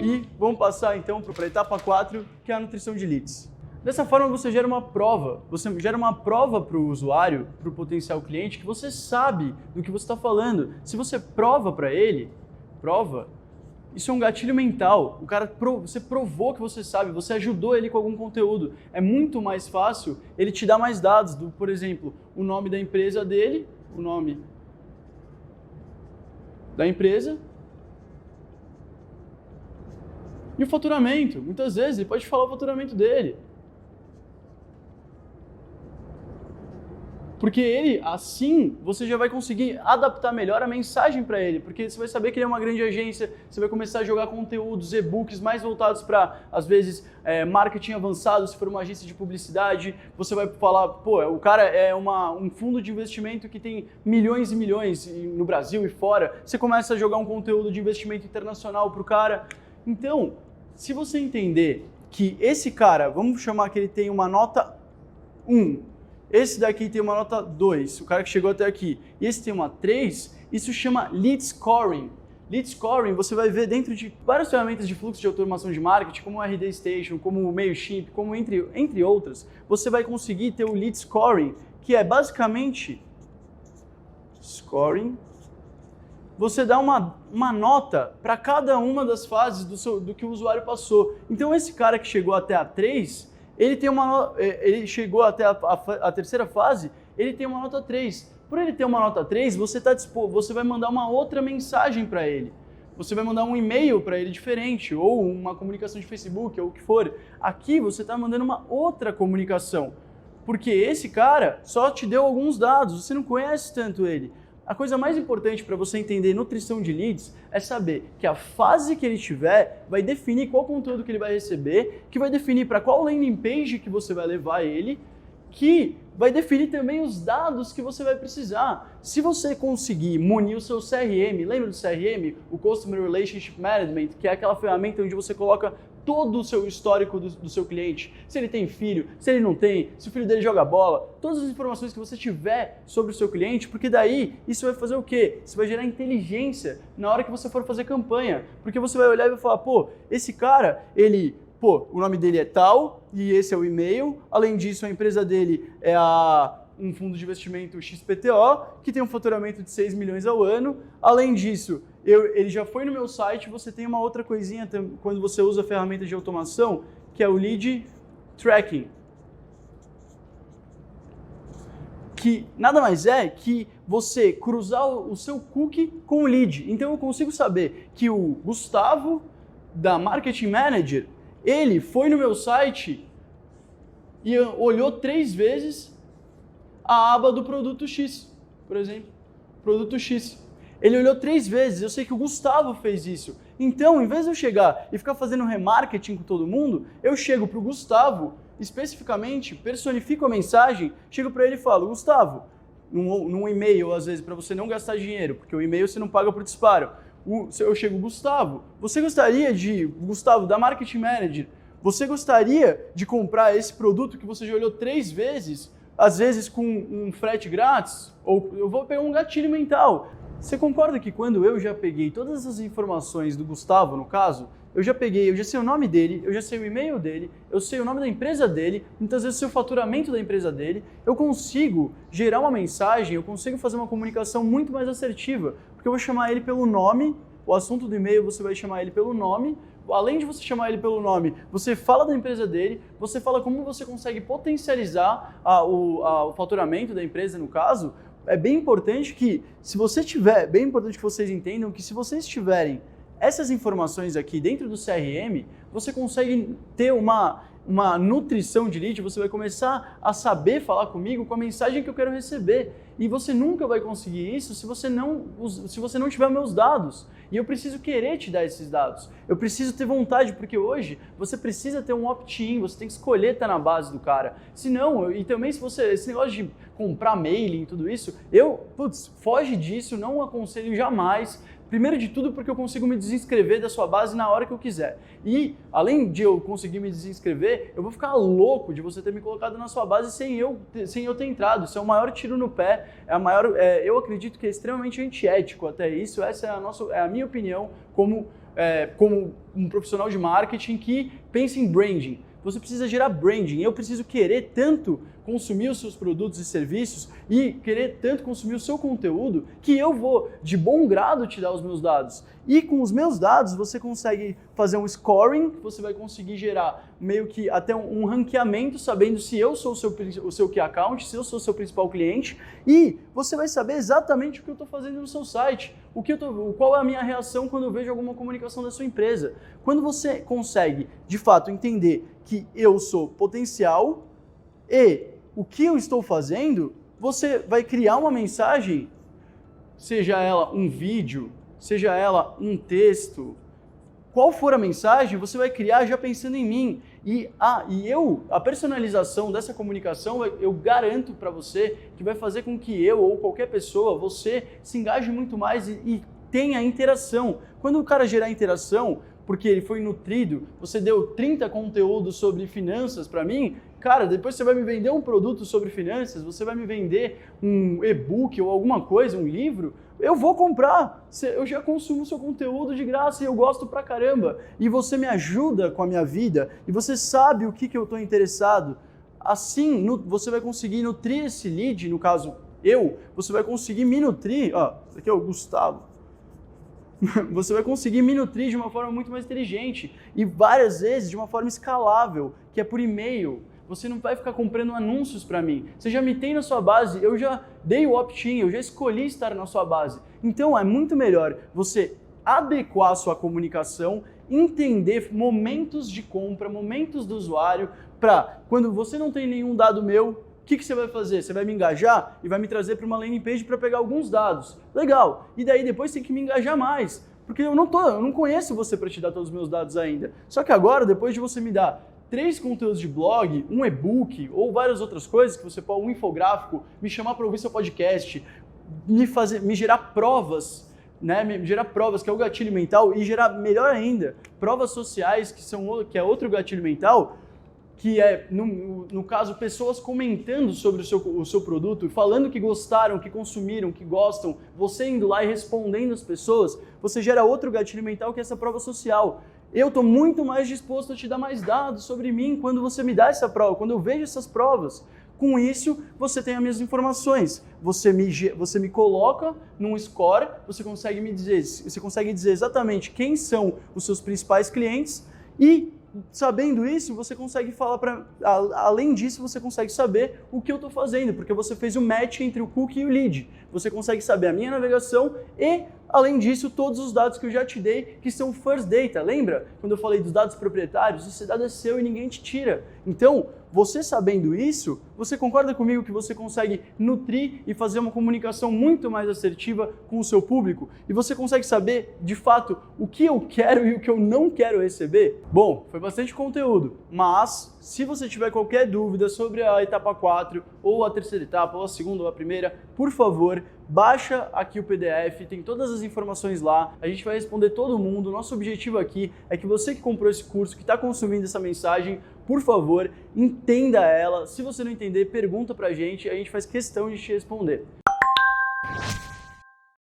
E vamos passar então para a etapa 4, que é a nutrição de leads. Dessa forma você gera uma prova, para o usuário, para o potencial cliente, que você sabe do que você está falando. Se você prova para ele, isso é um gatilho mental. Você provou que você sabe, você ajudou ele com algum conteúdo. É muito mais fácil ele te dar mais dados, por exemplo, o nome da empresa dele, o nome da empresa e o faturamento. Muitas vezes ele pode falar o faturamento dele. Porque ele, assim, você já vai conseguir adaptar melhor a mensagem para ele, porque você vai saber que ele é uma grande agência, você vai começar a jogar conteúdos, e-books mais voltados para, às vezes, marketing avançado, se for uma agência de publicidade, você vai falar, pô, o cara é um fundo de investimento que tem milhões e milhões no Brasil e fora, você começa a jogar um conteúdo de investimento internacional para o cara. Então, se você entender que esse cara, vamos chamar que ele tem uma nota 1, esse daqui tem uma nota 2, o cara que chegou até aqui, e esse tem uma 3, isso chama Lead Scoring. Lead Scoring você vai ver dentro de várias ferramentas de fluxo de automação de marketing, como o RD Station, como o Mailchimp, como entre outras, você vai conseguir ter o Lead Scoring, que é basicamente scoring. Você dá uma nota para cada uma das fases do que o usuário passou. Então esse cara que chegou até a 3, ele chegou até a terceira fase, ele tem uma nota 3. Por ele ter uma nota 3, você vai mandar uma outra mensagem para ele. Você vai mandar um e-mail para ele diferente, ou uma comunicação de Facebook, ou o que for. Aqui você está mandando uma outra comunicação, porque esse cara só te deu alguns dados, você não conhece tanto ele. A coisa mais importante para você entender nutrição de leads é saber que a fase que ele tiver vai definir qual conteúdo que ele vai receber, que vai definir para qual landing page que você vai levar ele, que vai definir também os dados que você vai precisar. Se você conseguir munir o seu CRM, lembra do CRM? O Customer Relationship Management, que é aquela ferramenta onde você coloca todo o seu histórico do seu cliente, se ele tem filho, se ele não tem, se o filho dele joga bola, todas as informações que você tiver sobre o seu cliente, porque daí isso vai fazer o quê? Isso vai gerar inteligência na hora que você for fazer campanha, porque você vai olhar e vai falar, pô, esse cara, o nome dele é tal e esse é o e-mail, além disso a empresa dele é um fundo de investimento XPTO, que tem um faturamento de 6 milhões ao ano. Além disso, ele já foi no meu site, você tem uma outra coisinha quando você usa a ferramenta de automação, que é o Lead Tracking. Que nada mais é que você cruzar o seu cookie com o lead. Então eu consigo saber que o Gustavo, da Marketing Manager, ele foi no meu site e olhou 3 vezes a aba do produto X, por exemplo. Produto X. Ele olhou 3 vezes, eu sei que o Gustavo fez isso. Então, em vez de eu chegar e ficar fazendo remarketing com todo mundo, eu chego para o Gustavo, especificamente, personifico a mensagem, chego para ele e falo, Gustavo, num e-mail, às vezes, para você não gastar dinheiro, porque o e-mail você não paga por disparo. Eu chego, Gustavo, Gustavo, da Marketing Manager, você gostaria de comprar esse produto que você já olhou 3 vezes, às vezes com um frete grátis? Ou eu vou pegar um gatilho mental. Você concorda que quando eu já peguei todas as informações do Gustavo, no caso, eu já sei o nome dele, eu já sei o e-mail dele, eu sei o nome da empresa dele, muitas vezes eu sei o faturamento da empresa dele, eu consigo gerar uma mensagem, eu consigo fazer uma comunicação muito mais assertiva, porque eu vou chamar ele pelo nome, o assunto do e-mail você vai chamar ele pelo nome, além de você chamar ele pelo nome, você fala da empresa dele, você fala como você consegue potencializar o faturamento da empresa, no caso. É bem importante que vocês entendam que se vocês tiverem essas informações aqui dentro do CRM, você consegue ter uma nutrição de lead, você vai começar a saber falar comigo com a mensagem que eu quero receber. E você nunca vai conseguir isso se você não tiver meus dados. E eu preciso querer te dar esses dados. Eu preciso ter vontade, porque hoje você precisa ter um opt-in, você tem que escolher estar na base do cara. Senão, e também esse negócio de comprar mailing, tudo isso, foge disso, não aconselho jamais. Primeiro de tudo porque eu consigo me desinscrever da sua base na hora que eu quiser. E, além de eu conseguir me desinscrever, eu vou ficar louco de você ter me colocado na sua base sem eu ter entrado. Isso é o maior tiro no pé, eu acredito que é extremamente antiético até isso. Essa é a minha opinião como um profissional de marketing que pensa em branding. Você precisa gerar branding. Eu preciso querer tanto consumir os seus produtos e serviços e querer tanto consumir o seu conteúdo que eu vou, de bom grado, te dar os meus dados. E com os meus dados, você consegue fazer um scoring, você vai conseguir gerar meio que até um ranqueamento, sabendo se eu sou o seu key account, se eu sou o seu principal cliente, e você vai saber exatamente o que eu estou fazendo no seu site, qual é a minha reação quando eu vejo alguma comunicação da sua empresa. Quando você consegue, de fato, entender que eu sou potencial e o que eu estou fazendo, você vai criar uma mensagem, seja ela um vídeo, seja ela um texto, qual for a mensagem, você vai criar já pensando em mim. A personalização dessa comunicação, eu garanto para você que vai fazer com que eu ou qualquer pessoa, você se engaje muito mais e tenha interação. Quando o cara gerar interação, porque ele foi nutrido, você deu 30 conteúdos sobre finanças para mim, cara, depois você vai me vender um produto sobre finanças, você vai me vender um e-book ou alguma coisa, um livro, eu vou comprar. Eu já consumo seu conteúdo de graça e eu gosto pra caramba. E você me ajuda com a minha vida e você sabe o que eu estou interessado. Assim, você vai conseguir nutrir esse lead, no caso você vai conseguir me nutrir. Esse aqui é o Gustavo. Você vai conseguir me nutrir de uma forma muito mais inteligente e várias vezes de uma forma escalável, que é por e-mail. Você não vai ficar comprando anúncios para mim. Você já me tem na sua base, eu já dei o opt-in, eu já escolhi estar na sua base. Então é muito melhor você adequar a sua comunicação, entender momentos de compra, momentos do usuário, para quando você não tem nenhum dado meu, o que você vai fazer? Você vai me engajar e vai me trazer para uma landing page para pegar alguns dados. Legal. E daí depois tem que me engajar mais. Porque eu não conheço você para te dar todos os meus dados ainda. Só que agora, depois de você me dar 3 conteúdos de blog, um e-book ou várias outras coisas que você pode, um infográfico, me chamar para ouvir seu podcast, me gerar provas, né? Me gerar provas, que é o gatilho mental, e gerar, melhor ainda, provas sociais, que é outro gatilho mental, que é, no caso, pessoas comentando sobre o seu produto, falando que gostaram, que consumiram, que gostam, você indo lá e respondendo as pessoas, você gera outro gatilho mental, que é essa prova social. Eu estou muito mais disposto a te dar mais dados sobre mim quando você me dá essa prova, quando eu vejo essas provas. Com isso, você tem as minhas informações. Você me coloca num score, você consegue dizer exatamente quem são os seus principais clientes e, sabendo isso, você consegue falar além disso, você consegue saber o que eu estou fazendo, porque você fez o match entre o cookie e o lead. Você consegue saber a minha navegação e, além disso, todos os dados que eu já te dei, que são first data. Lembra quando eu falei dos dados proprietários? Esse dado é seu e ninguém te tira. Então, você sabendo isso, você concorda comigo que você consegue nutrir e fazer uma comunicação muito mais assertiva com o seu público? E você consegue saber, de fato, o que eu quero e o que eu não quero receber? Bom, foi bastante conteúdo, mas se você tiver qualquer dúvida sobre a etapa 4, ou a terceira etapa, ou a segunda, ou a primeira, por favor, baixa aqui o PDF, tem todas as informações lá, a gente vai responder todo mundo. Nosso objetivo aqui é que você que comprou esse curso, que está consumindo essa mensagem, por favor, entenda ela. Se você não entender, pergunta pra gente, a gente faz questão de te responder.